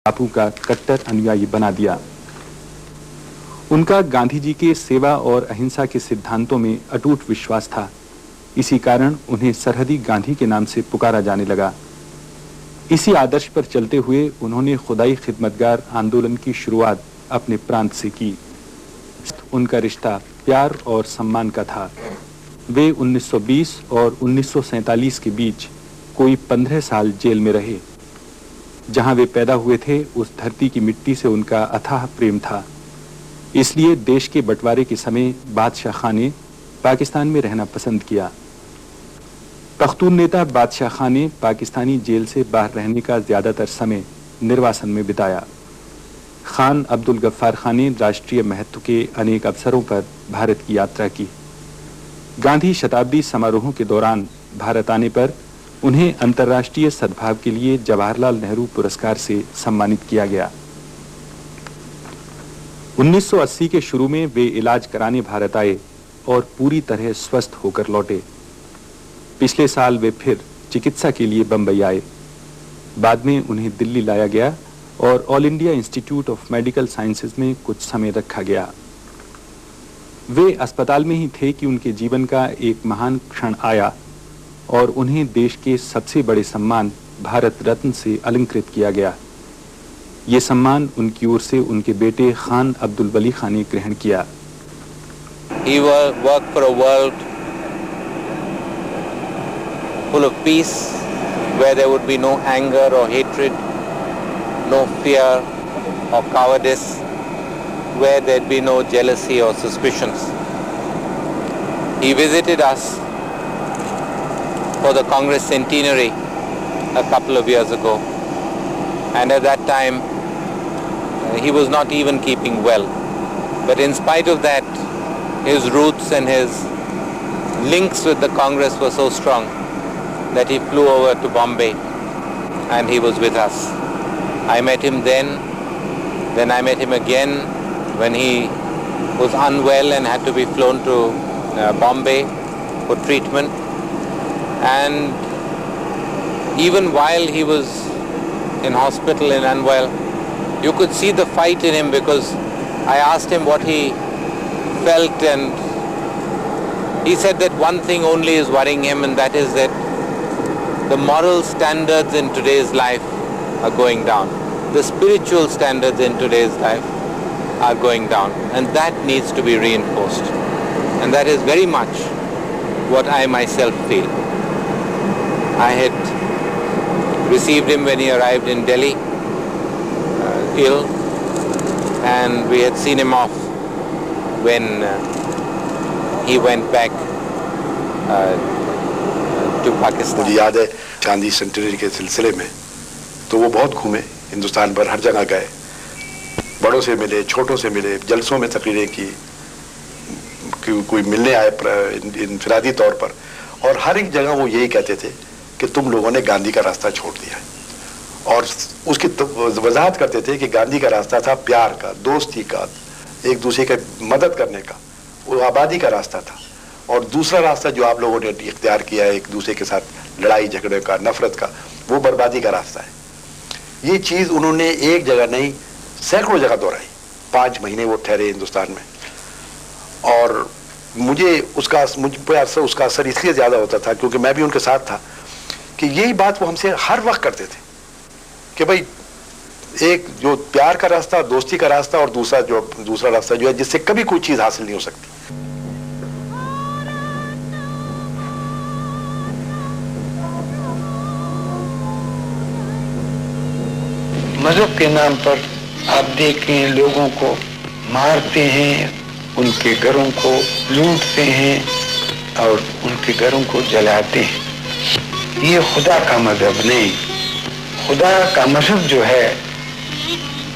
बापू का कट्टर अनुयायी बना दिया। उनका गांधी जी के सेवा और अहिंसा के सिद्धांतों में अटूट विश्वास था। इसी कारण उन्हें सरहदी गांधी के नाम से पुकारा जाने लगा। इसी आदर्श पर चलते हुए उन्होंने खुदाई खिदमतगार आंदोलन की शुरुआत अपने प्रांत से की। उनका रिश्ता प्यार और सम्मान का था। वे 1920 और 1947 के बीच कोई 15 साल जेल में रहे। जहां वे पैदा हुए थे उस धरती की मिट्टी से उनका अथाह प्रेम था। इसलिए देश के बंटवारे के समय बादशाह खान ने पाकिस्तान में रहना पसंद किया। पख्तून नेता बादशाह खान ने पाकिस्तानी जेल से बाहर रहने का ज्यादातर समय निर्वासन में बिताया। खान अब्दुल गफ्फार खान ने राष्ट्रीय महत्व के अनेक अवसरों पर भारत की यात्रा की। गांधी शताब्दी समारोहों के दौरान भारत आने पर उन्हें अंतर्राष्ट्रीय सद्भाव के लिए जवाहरलाल नेहरू पुरस्कार से सम्मानित किया गया। 1980 के शुरू में वे इलाज कराने भारत आए और पूरी तरह स्वस्थ होकर लौटे। पिछले साल वे फिर चिकित्सा के लिए बंबई आए। बाद में उन्हें दिल्ली लाया गया और all India institute of medical sciences में कुछ समय रखा गया। वे अस्पताल में ही थे कि उनके जीवन का एक महान क्षण आया और उन्हें देश के सबसे बड़े सम्मान भारत रत्न से अलंकृत किया गया। ये सम्मान उनकी ओर से उनके बेटे खान अब्दुल वली खान ने ग्रहण किया। He worked for a world full of peace, where there would be no anger or hatred, no fear or cowardice, where there'd be no jealousy or suspicions. He visited us for the Congress centenary a couple of years ago, and at that time he was not even keeping well. But in spite of that, his roots and his links with the Congress were so strong that he flew over to Bombay and he was with us. I met him then I met him again when he was unwell and had to be flown to Bombay for treatment. And even while he was in hospital and unwell, you could see the fight in him, because I asked him what he felt, and he said that one thing only is worrying him, and that is that the moral standards in today's life are going down. The spiritual standards in today's life are going down, and that needs to be reinforced. And that is very much what I myself feel. I had received him when he arrived in Delhi, ill, and we had seen him off when he went back to Pakistan. मुझे याद है चांदी century के सिलसिले में तो वो बहुत घूमे, हिंदुस्तान भर हर जगह गए, बड़ों से मिले, छोटों से मिले, जलसों में तकरीरें की, कोई मिलने आए इनफरादी तौर पर, और हर एक जगह वो यही कहते थे कि तुम लोगों ने गांधी का रास्ता छोड़ दिया। और उसकी वजाहत करते थे कि गांधी का रास्ता था प्यार का, दोस्ती का, एक दूसरे की मदद करने का, वो आबादी का रास्ता था। और दूसरा रास्ता जो आप लोगों ने इख्तियार किया है, एक दूसरे के साथ लड़ाई झगड़े का, नफरत का, वो बर्बादी का रास्ता है। ये चीज़ उन्होंने एक जगह नहीं, सैकड़ों जगह दोहराई। 5 महीने वो ठहरे हिंदुस्तान में, और मुझ पर उसका असर इसलिए ज़्यादा होता था क्योंकि मैं भी उनके साथ था, कि यही बात वो हमसे हर वक्त करते थे कि भाई एक जो प्यार का रास्ता, दोस्ती का रास्ता, और दूसरा रास्ता जो है जिससे कभी कोई चीज़ हासिल नहीं हो सकती। मजहब के नाम पर आप देखें लोगों को मारते हैं, उनके घरों को लूटते हैं और उनके घरों को जलाते हैं। ये खुदा का मजहब नहीं। खुदा का मजहब जो है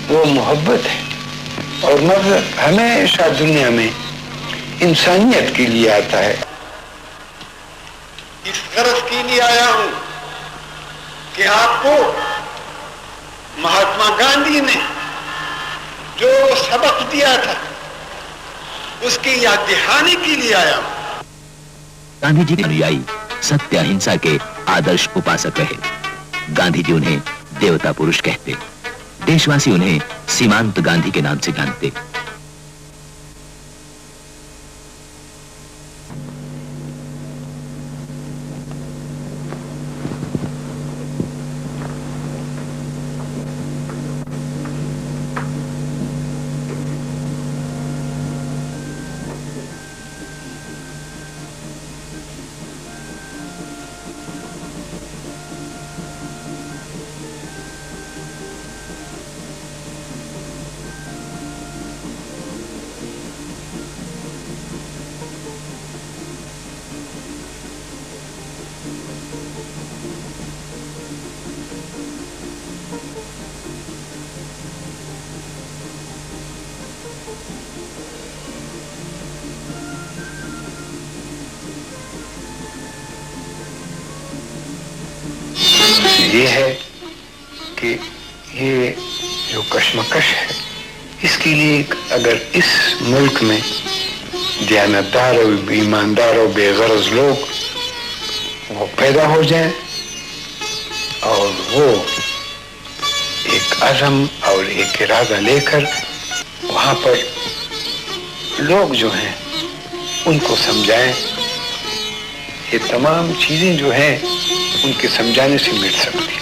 वो मोहब्बत है, और मजहब हमेशा दुनिया में इंसानियत के लिए आता है। इस गरज के लिए आया हूं कि आपको महात्मा गांधी ने जो सबक दिया था उसकी याद दिलाने के लिए आया हूं। गांधी जी के अनुयायी सत्य अहिंसा के आदर्श उपासक रहे। गांधी जी उन्हें देवता पुरुष कहते। देशवासी उन्हें सीमांत गांधी के नाम से जानते। ये है कि ये जो कश्मकश है, इसके लिए अगर इस मुल्क में दयानतदार और ईमानदार और बेगरज लोग वो पैदा हो जाएं और वो एक अज़म और एक इरादा लेकर वहाँ पर लोग जो हैं उनको समझाएं, ये तमाम चीजें जो हैं उनके समझाने से मिट सकती।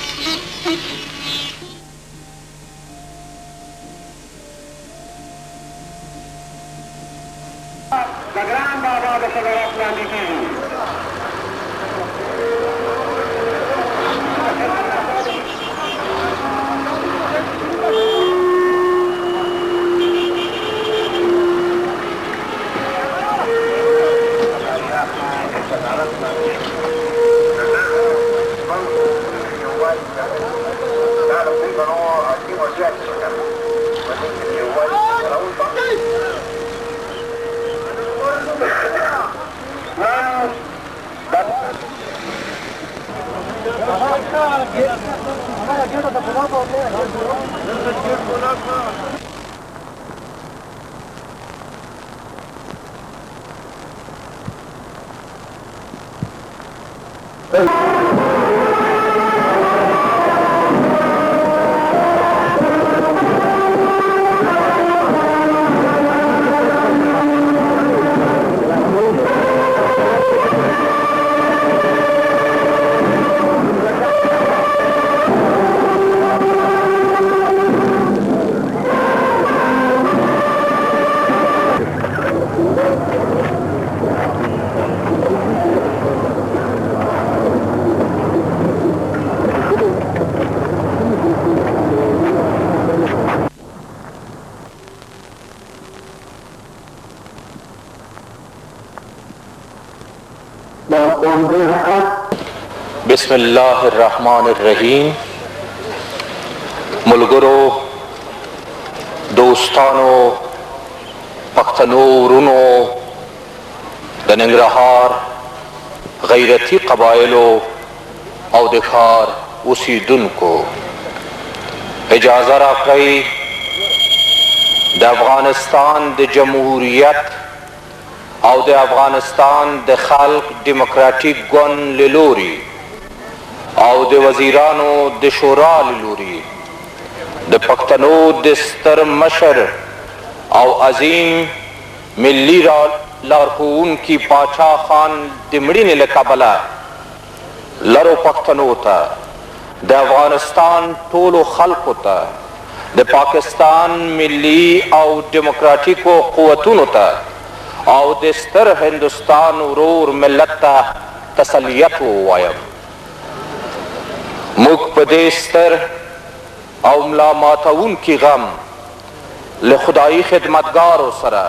बिस्मिल्लाहिर्रहमानिर्रहीम। मुलगरो, दोस्तानो, पख्तनो, रुनो, दनंगरहार, गैरती कबायलो और दिखार उसी दुन को इजाज़त रखई द अफगानिस्तान द जमहूरियत और द अफगानिस्तान द खल्क डेमोक्रेटिक गन लिलोरी और द वजीरानो द शोरा लिलोरी द पख्तनो द स्तर मशर और अजीम मिली लारकून की पाचा खान दिमड़ी ने लकबला लरो पख्तनो होता द अफगानिस्तान टोलो खल्क होता द पाकिस्तान मिली और डेमोक्रेटिक क़ुव्वतुन होता और दस्तर हिंदुस्तान उरोर मिलता तसलियत वायम मुख पदेस्तर औमला माताउन की गम ले खुदाई खिदमतगार हो सरा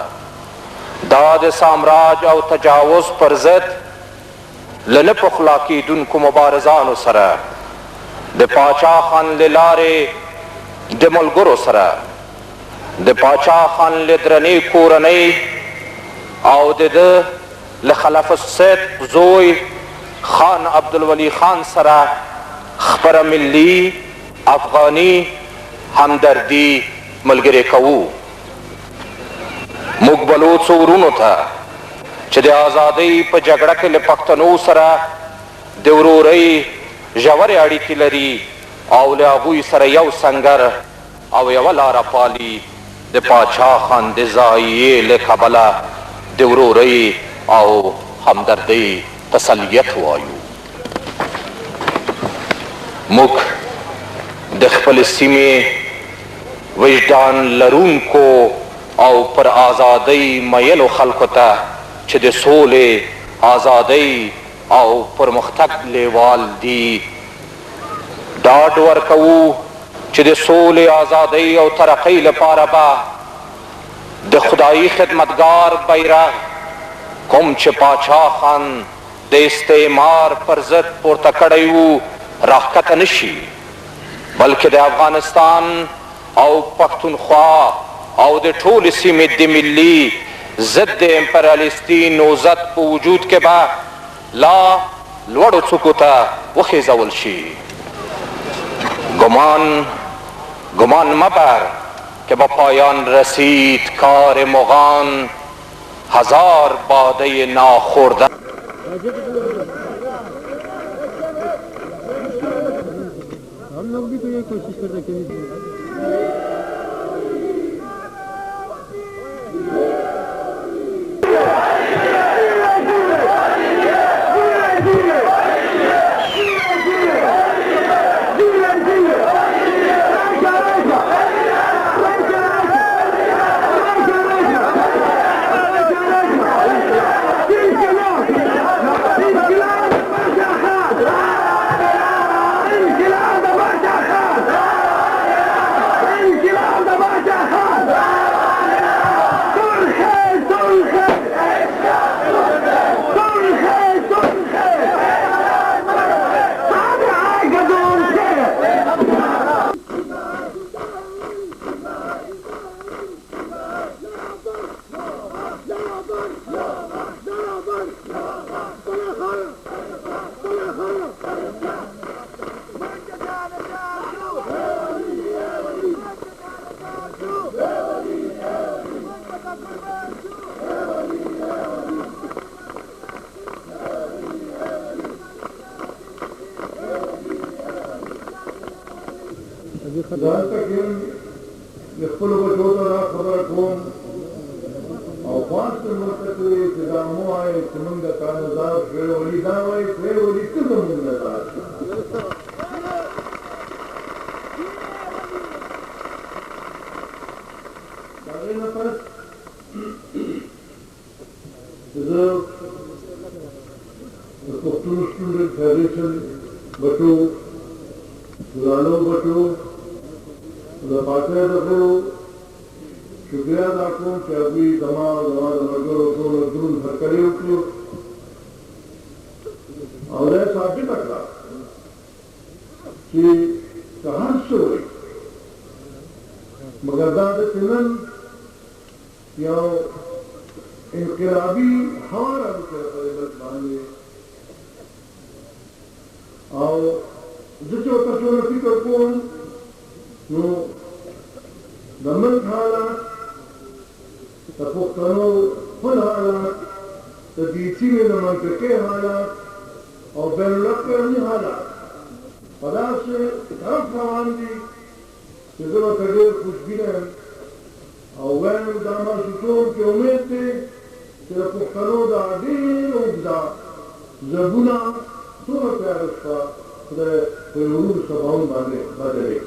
दाद साम्राज और तजावुज पर जद लने पखला की दुन को मुबारजान हो सरा द पाचा खान ले लारे द मुलगुर सरा द पाचा खान ले द्रनी कोरने और द लखलफ सैद जोई खान अब्दुल वली खान सरा खबर मिली अफगानी हमदर्दी मलगरे कवू मुकबलोत सोरून था चद आजादी पर झगड़ा के लिए पख्तनो सरा देवरो रई जवर आड़ी तिलरी औले अबुई सर यव संगर او یولا را پالی د پاچا خان د زایې له کبله د ورورۍ او همدردۍ تسلیت وایو. موږ د خپل سیمې وجدان لرونکو او پر آزادۍ میلو خلکو ته چې د سولې، آزادۍ او پرمختګ لیوال دي ډاډ ورکوو چې د سولې، آزادۍ او ترقۍ لپاره به د خدایي خدمتګار بیرغ کوم چې پاچا خان د استعمار پر ضد پورته کړی و راښکته نه شي، بلکې د افغانستان او پښتونخوا او د ټولې سیمې د ملي ضد د امپریالیستي نوزت په وجود کې به لا لوړو څوکو ته وخیزول شي. گمان مبر که با پایان رسید کار مغان، هزار باده ناخورده हम लोग भी तो ये कोशिश करते हैं. जहाँ तक خپلو بچو ته دا خبره کوم او خاص موږ ته کوي چې دا مو وایي چې موږ د کانزار پرې ولي دا وایي پرې ولي څه زموږ نظر دا غیر نه پس زه د پښتون سټوډنټ فدریشن بچو ګرانو بچو د پاتې دغه شکریہ ادا کوم چې ابي زما د مرګرو ټول درون هرکړی وکړو او دا ثابت کړه چې هر څه مگر دا د تنن یو انقلابي هوا راوړل باندې او زه چې تاسو ته فکر کوم نو د ملک حالات د پښتنو خپل حالات د دې سیمې د منطقې حالات او بین الاقوامي حالات په داسې طرف روان دي چې زه ورته ډېر خوشبینه یم او وایم دا ماشومتوب کې امید دی چې د پښتنو دا ډېر اوږده ژبونه څومره تیاره شوه خدای په ورور سباون باندې بدلې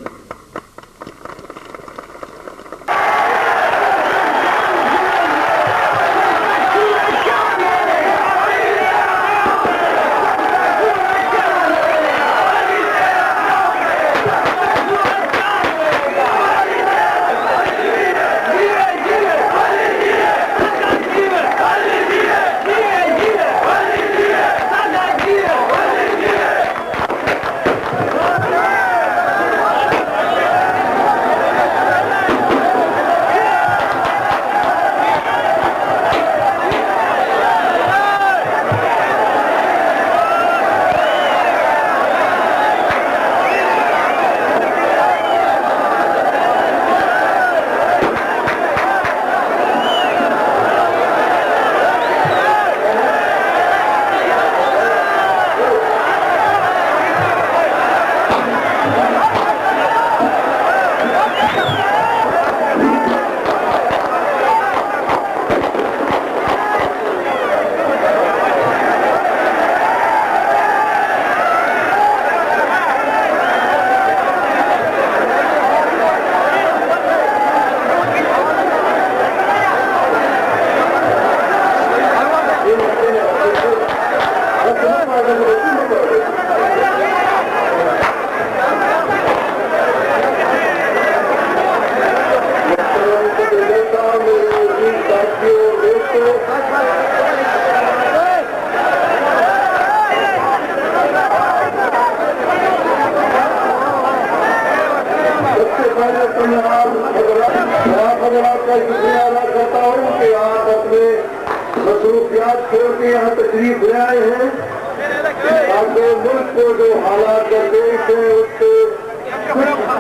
तशरीफ ले आए हैं ताकि मुल्क को जो हालात दरपेश है उससे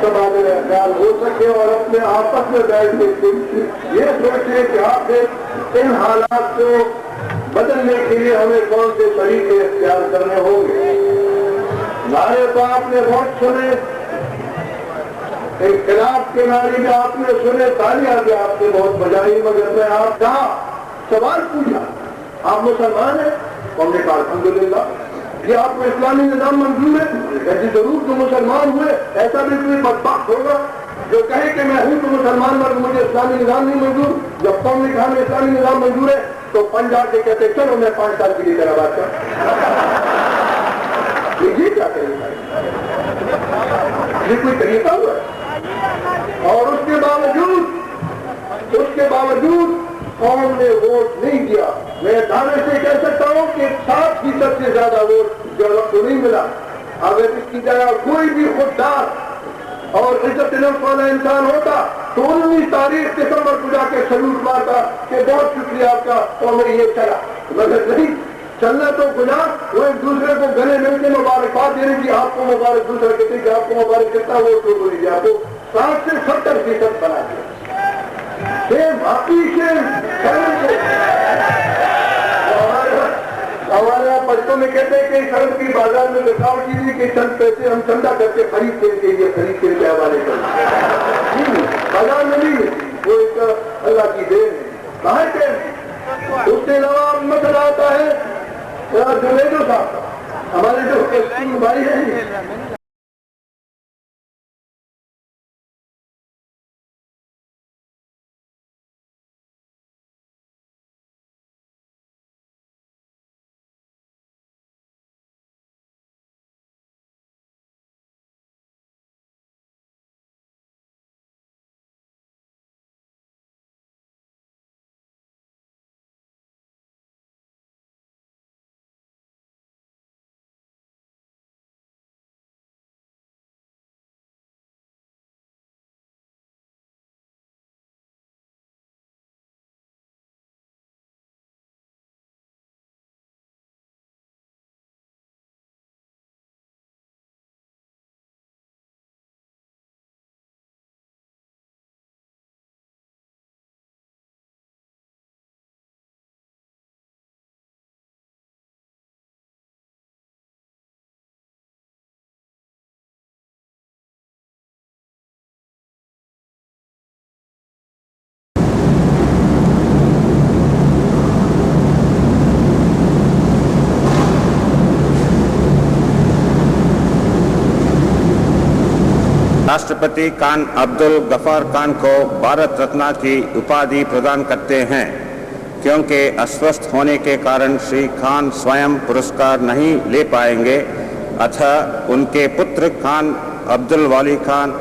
तबादला ख्याल हो सके और अपने आपस में बैठ के ये सोचे कि आखिर इन हालात को बदलने के लिए हमें कौन से तरीके इख्तियार करने होंगे। नारे तो आपने बहुत सुने, इख्तिलाफ के नारे भी आपने सुने, तालियां भी आपने बहुत बजाई, मगर मैं आपका सवाल पूछा आप मुसलमान हैं? हमने कहा अल्हम्दुलिल्लाह। ये आपको इस्लामी निजाम मंजूर है? ऐसी जरूर तो मुसलमान हुए। ऐसा भी कोई बदबख्त होगा जो कहे कि मैं हूं तो मुसलमान मगर मुझे इस्लामी निजाम नहीं मंजूर। जब कौम ने कहा इस्लामी निजाम मंजूर है तो पंजाब के कहते चलो मैं 5 साल के लिए तेरा बात कर। ये क्या तरीका है? ये कोई तरीका हुआ? और उसके बावजूद कौम ने वोट नहीं दिया। मैं दावे से कह सकता हूं कि 7% से ज्यादा वोट जवाब को नहीं मिला। अगर इसकी जगह कोई भी खुददार और इज्जत नफ्स वाला इंसान होता तो 19 तारीख दिसंबर को जाके सलूट मारता कि बहुत शुक्रिया आपका और मैं ये चला। मगर नहीं चलना तो गुनाह, वो एक दूसरे को गले मिलकर मुबारकबाद देने की आपको मुबारक, दूसरा कहते कि आपको मुबारक करता वो तो बोली आपको 60 से 70% बना दिया। बाकी से हमारे यहाँ पश्चिम में कहते हैं कि सड़क की बाजार में रुकावट कीजिए कि चंद पैसे हम चंदा करके खरीद के हवाले कर बाजार में नहीं, वो एक अल्लाह की देन है। कहाँ के उसके अलावा मसला आता है जुनेदो साहब, हमारे जो भाई है राष्ट्रपति खान अब्दुल गफार खान को भारत रत्न की उपाधि प्रदान करते हैं क्योंकि अस्वस्थ होने के कारण श्री खान स्वयं पुरस्कार नहीं ले पाएंगे, अतः उनके पुत्र खान अब्दुल वाली खान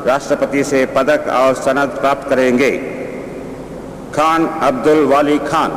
राष्ट्रपति से पदक और सनद प्राप्त करेंगे। खान अब्दुल वाली खान।